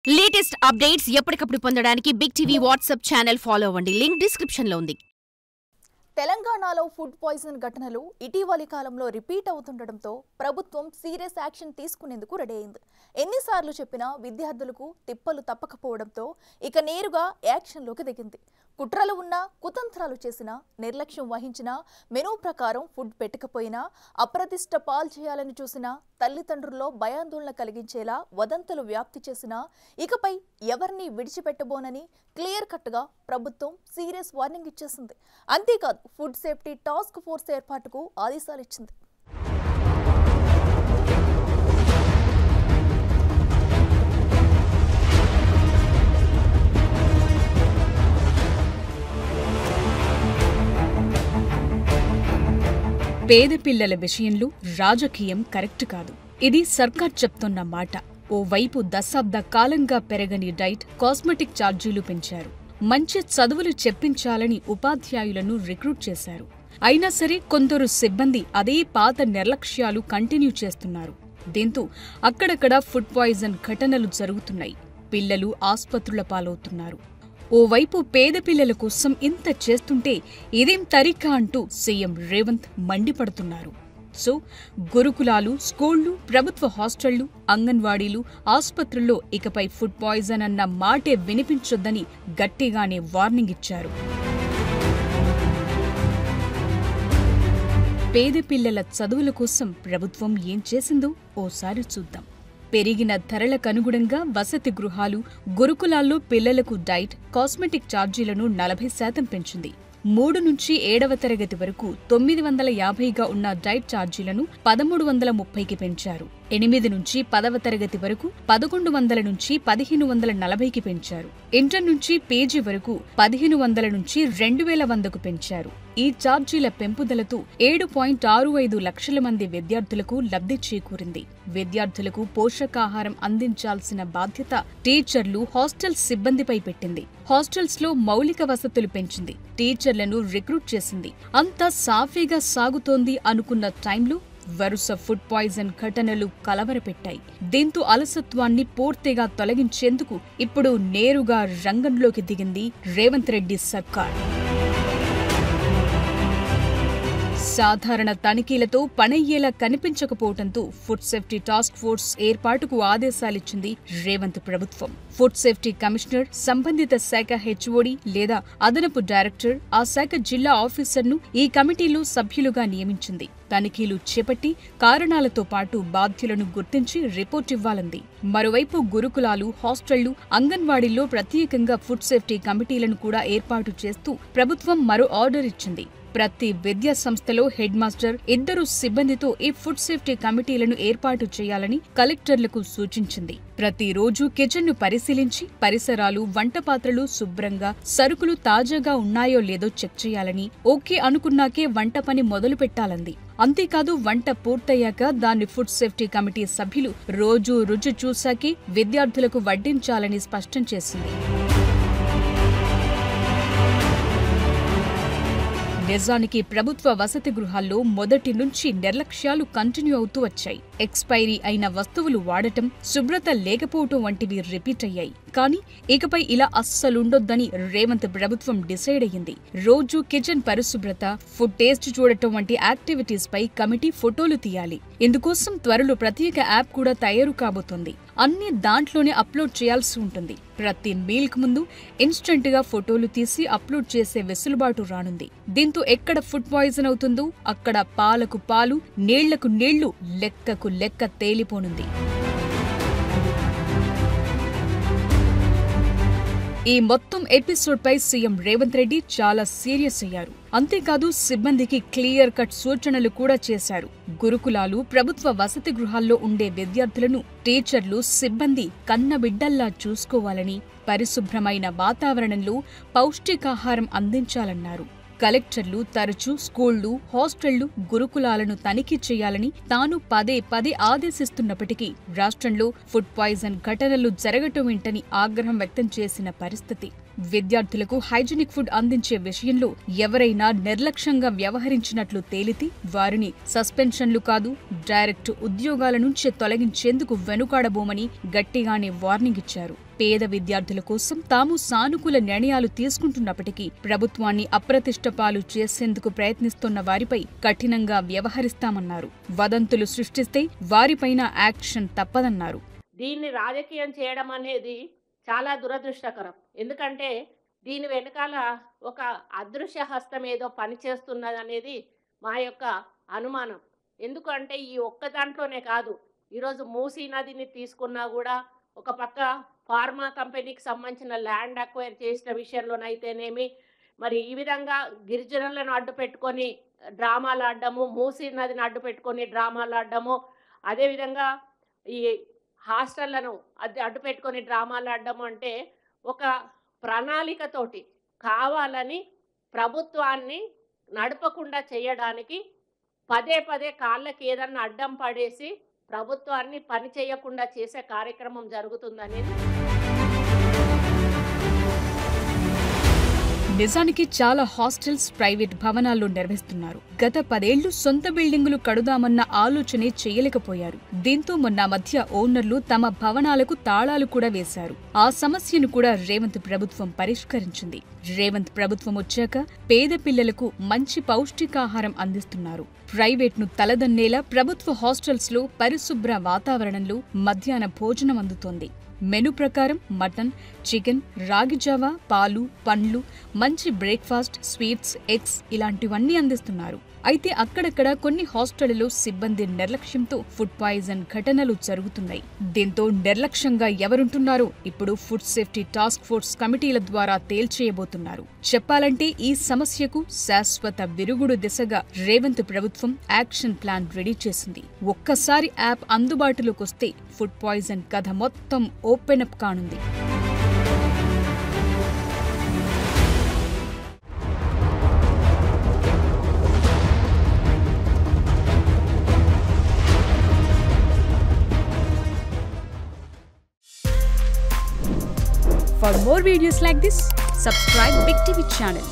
Latest updates ఎప్పటికప్పుడు పొందడానికి Big TV WhatsApp channel follow అవ్వండి. లింక్ డిస్క్రిప్షన్ లో ఉంది. తెలంగాణలో ఫుడ్ పాయిజన్ ఘటనలు ఇటీవలి కాలంలో రిపీట్ అవుతుండటంతో ప్రభుత్వం సీరియస్ యాక్షన్ తీసుకునేందుకు రెడీ అయింది. ఎన్నిసార్లు చెప్పినా విద్యార్థులకు తిప్పలు తప్పకపోవడంతో ఇక నేరుగా యాక్షన్లోకి దిగింది. కుట్రలు ఉన్నా, కుతంత్రాలు చేసినా, నిర్లక్ష్యం వహించినా, మెనూ ప్రకారం ఫుడ్ పెట్టకపోయినా, అప్రతిష్ట పాలు చేయాలని చూసినా, తల్లిదండ్రుల్లో భయాందోళన కలిగించేలా వదంతులు వ్యాప్తి చేసినా ఇకపై ఎవరిని విడిచిపెట్టబోనని క్లియర్ కట్గా ప్రభుత్వం సీరియస్ వార్నింగ్ ఇచ్చేసింది. అంతేకాదు ఫుడ్ సేఫ్టీ టాస్క్ ఫోర్స్ ఏర్పాటుకు ఆదేశాలు ఇచ్చింది. పేద పిల్లల విషయంలో రాజకీయం కరెక్ట్ కాదు. ఇది సర్కార్ చెప్తున్న మాట. ఓవైపు దశాబ్ద కాలంగా పెరగని డైట్, కాస్మెటిక్ ఛార్జీలు పెంచారు. మంచి చదువులు చెప్పించాలని ఉపాధ్యాయులను రిక్రూట్ చేశారు. అయినా సరే కొందరు సిబ్బంది అదే పాత నిర్లక్ష్యాలు కంటిన్యూ చేస్తున్నారు. దీంతో అక్కడక్కడ ఫుడ్ పాయిజన్ ఘటనలు జరుగుతున్నాయి. పిల్లలు ఆస్పత్రుల పాలవుతున్నారు. ఓవైపు పేద పిల్లల కోసం ఇంత చేస్తుంటే ఇదేం తరికా అంటూ సీఎం రేవంత్ మండిపడుతున్నారు. సో గురుకులాలు, స్కూళ్లు, ప్రభుత్వ హాస్టళ్లు, అంగన్వాడీలు, ఆస్పత్రుల్లో ఇకపై ఫుడ్ పాయిజన్ అన్న మాటే వినిపించొద్దని గట్టిగానే వార్నింగ్ ఇచ్చారు. పేద పిల్లల చదువుల కోసం ప్రభుత్వం ఏం చేసిందో ఓసారి చూద్దాం. పెరిగిన ధరలకనుగుణంగా వసతి గృహాలు, గురుకులాల్లో పిల్లలకు డైట్, కాస్మెటిక్ ఛార్జీలను 40% పెంచింది. 3 నుంచి 7వ తరగతి వరకు 950గా ఉన్న డైట్ ఛార్జీలను 1330కి పెంచారు. 8 నుంచి 10వ తరగతి వరకు 1100 నుంచి 1540కి పెంచారు. ఇంటర్ నుంచి పీజీ వరకు 1500 నుంచి 2100కు పెంచారు. ఈ ఛార్జీల పెంపుదలతో 7.65 లక్షల మంది విద్యార్థులకు లబ్ధి చేకూరింది. విద్యార్థులకు పోషకాహారం అందించాల్సిన బాధ్యత టీచర్లు, హాస్టల్ సిబ్బందిపై పెట్టింది. హాస్టల్స్ లో మౌలిక వసతులు పెంచింది. టీచర్లను రిక్రూట్ చేసింది. అంతా సాఫీగా సాగుతోంది అనుకున్న టైంలో వరుస ఫుడ్ పాయిజన్ ఘటనలు కలవరపెట్టాయి. దీంతో అలసత్వాన్ని పూర్తిగా తొలగించేందుకు ఇప్పుడు నేరుగా రంగంలోకి దిగింది రేవంత్ రెడ్డి సర్కార్. సాధారణ తనిఖీలతో పనయ్యేలా కనిపించకపోవడంతో ఫుడ్ సేఫ్టీ టాస్క్ ఫోర్స్ ఏర్పాటుకు ఆదేశాలిచ్చింది రేవంత్ ప్రభుత్వం. ఫుడ్ సేఫ్టీ కమిషనర్, సంబంధిత శాఖ హెచ్ఓడి లేదా అదనపు డైరెక్టర్, ఆ శాఖ జిల్లా ఆఫీసర్ను ఈ కమిటీలో సభ్యులుగా నియమించింది. తనిఖీలు చేపట్టి కారణాలతో పాటు బాధ్యులను గుర్తించి రిపోర్ట్ ఇవ్వాలంది. మరోవైపు గురుకులాలు, హాస్టళ్లు, అంగన్వాడీల్లో ప్రత్యేకంగా ఫుడ్ సేఫ్టీ కమిటీలను కూడా ఏర్పాటు చేస్తూ ప్రభుత్వం మరో ఆర్డర్ ఇచ్చింది. ప్రతి విద్యా సంస్థలో హెడ్ మాస్టర్, 2 సిబ్బందితో ఈ ఫుడ్ సేఫ్టీ కమిటీలను ఏర్పాటు చేయాలని కలెక్టర్లకు సూచించింది. ప్రతిరోజు కిచెన్ను పరిశీలించి పరిసరాలు, వంట పాత్రలు శుభ్రంగా, సరుకులు తాజాగా ఉన్నాయో లేదో చెక్ చేయాలని, ఓకే అనుకున్నాకే వంట పని మొదలు పెట్టాలంది. అంతేకాదు వంట పూర్తయ్యాక దాన్ని ఫుడ్ సేఫ్టీ కమిటీ సభ్యులు రోజూ రుచి చూశాకే విద్యార్థులకు వడ్డించాలని స్పష్టం చేసింది. నిజానికి ప్రభుత్వ వసతి గృహాల్లో మొదటి నుంచి నిర్లక్ష్యాలు కంటిన్యూ అవుతూ వచ్చాయి. ఎక్స్పైరీ అయిన వస్తువులు వాడటం, శుభ్రత లేకపోవటం వంటివి రిపీట్ అయ్యాయి. కానీ ఇకపై ఇలా అస్సలుండొద్దని రేవంత్ ప్రభుత్వం డిసైడ్ అయ్యింది. రోజు కిచెన్ పరిశుభ్రత, ఫుడ్ టేస్ట్ చూడటం వంటి యాక్టివిటీస్ పై కమిటీ ఫోటోలు తీయాలి. ఇందుకోసం త్వరలో ప్రత్యేక యాప్ కూడా తయారు కాబోతోంది. అన్ని దాంట్లోనే అప్లోడ్ చేయాల్సి ఉంటుంది. ప్రతి మీల్క్ ముందు ఇన్స్టెంట్ గా ఫోటోలు తీసి అప్లోడ్ చేసే వెసులుబాటు రానుంది. దీంతో ఎక్కడ ఫుడ్ పాయిజన్ అవుతుందో అక్కడ పాలకు పాలు, నీళ్లకు నీళ్లు, లెక్కకు లెక్క తేలిపోనుంది. ఈ మొత్తం ఎపిసోడ్ పై సీఎం రేవంత్ రెడ్డి చాలా సీరియస్ అయ్యారు. అంతేకాదు సిబ్బందికి క్లియర్ కట్ సూచనలు కూడా చేశారు. గురుకులాలు, ప్రభుత్వ వసతి గృహాల్లో ఉండే విద్యార్థులను టీచర్లు, సిబ్బంది కన్నబిడ్డల్లా చూసుకోవాలని, పరిశుభ్రమైన వాతావరణంలో పౌష్టికాహారం అందించాలన్నారు. కలెక్టర్లు తరచూ స్కూళ్లు, హాస్టళ్లు, గురుకులాలను తనిఖీ చేయాలని తాను పదే పదే ఆదేశిస్తున్నప్పటికీ రాష్ట్రంలో ఫుడ్ పాయిజన్ ఘటనలు జరగటమేంటని ఆగ్రహం వ్యక్తం చేసిన పరిస్థితి. విద్యార్థులకు హైజీనిక్ ఫుడ్ అందించే విషయంలో ఎవరైనా నిర్లక్ష్యంగా వ్యవహరించినట్లు తేలితే వారిని సస్పెన్షన్లు కాదు, డైరెక్ట్ ఉద్యోగాల నుంచి తొలగించేందుకు వెనుకాడబోమని గట్టిగానే వార్నింగ్ ఇచ్చారు. పేద విద్యార్థుల కోసం తాము సానుకూల నిర్ణయాలు తీసుకుంటున్నప్పటికీ ప్రభుత్వాన్ని అప్రతిష్ట పాలు చేసేందుకు ప్రయత్నిస్తున్న వారిపై కఠినంగా వ్యవహరిస్తామన్నారు. వదంతులు సృష్టిస్తే వారిపైన యాక్షన్ తప్పదన్నారు. దీన్ని రాజకీయం చేయడం అనేది చాలా దురదృష్టకరం. ఎందుకంటే దీని వెనకాల ఒక అదృశ్య హస్తం ఏదో పనిచేస్తున్నదనేది మా యొక్క అనుమానం. ఎందుకంటే ఈ ఒక్క దాంట్లోనే కాదు, ఈరోజు మూసీ నదిని తీసుకున్నా కూడా ఒక పక్క ఫార్మా కంపెనీకి సంబంధించిన ల్యాండ్ అక్వైర్ చేసిన విషయంలోనైతేనేమి, మరి ఈ విధంగా గిరిజనులను అడ్డు పెట్టుకొని డ్రామాలు ఆడడము, మూసీ నదిని అడ్డు పెట్టుకొని డ్రామాలు ఆడడము, అదేవిధంగా ఈ హాస్టళ్లను అడ్డు పెట్టుకొని డ్రామాలు ఆడడము అంటే ఒక ప్రణాళికతోటి కావాలని ప్రభుత్వాన్ని నడపకుండా చేయడానికి పదే పదే కాళ్ళకి ఏదన్నా అడ్డం పడేసి ప్రభుత్వాన్ని పని చేయకుండా చేసే కార్యక్రమం జరుగుతుందనేది. నిజానికి చాలా హాస్టల్స్ ప్రైవేట్ భవనాల్లో నిర్వహిస్తున్నారు. గత 10 ఏళ్లు సొంత బిల్డింగులు కడుదామన్న ఆలోచనే చేయలేకపోయారు. దీంతో మొన్న మధ్య ఓనర్లు తమ భవనాలకు తాళాలు కూడా వేశారు. ఆ సమస్యను కూడా రేవంత్ ప్రభుత్వం పరిష్కరించింది. రేవంత్ ప్రభుత్వం వచ్చాక పేద పిల్లలకు మంచి పౌష్టికాహారం అందిస్తున్నారు. ప్రైవేట్ను తలదన్నేలా ప్రభుత్వ హాస్టల్స్ లో పరిశుభ్ర వాతావరణంలో మధ్యాహ్న భోజనం అందుతోంది. మెను ప్రకారం మటన్, చికెన్, రాగి జావా, పాలు, పండ్లు, మంచి బ్రేక్ఫాస్ట్, స్వీట్స్, ఎగ్స్ ఇలాంటివన్నీ అందిస్తున్నారు. అయితే అక్కడక్కడ కొన్ని హాస్టళ్లలో సిబ్బంది నిర్లక్ష్యంతో ఫుడ్ పాయిజన్ ఘటనలు జరుగుతున్నాయి. దీంతో నిర్లక్ష్యంగా ఎవరుంటున్నారో ఇప్పుడు ఫుడ్ సేఫ్టీ టాస్క్ ఫోర్స్ కమిటీల ద్వారా తేల్చేయబోతున్నారు. చెప్పాలంటే ఈ సమస్యకు శాశ్వత విరుగుడు దిశగా రేవంత్ ప్రభుత్వం యాక్షన్ ప్లాన్ రెడీ చేసింది. ఒక్కసారి యాప్ అందుబాటులోకి వస్తే ఫుడ్ పాయిజన్ కథ మొత్తం ఓపెన్ అప్ కానుంది. For more videos like this, subscribe Big TV channel.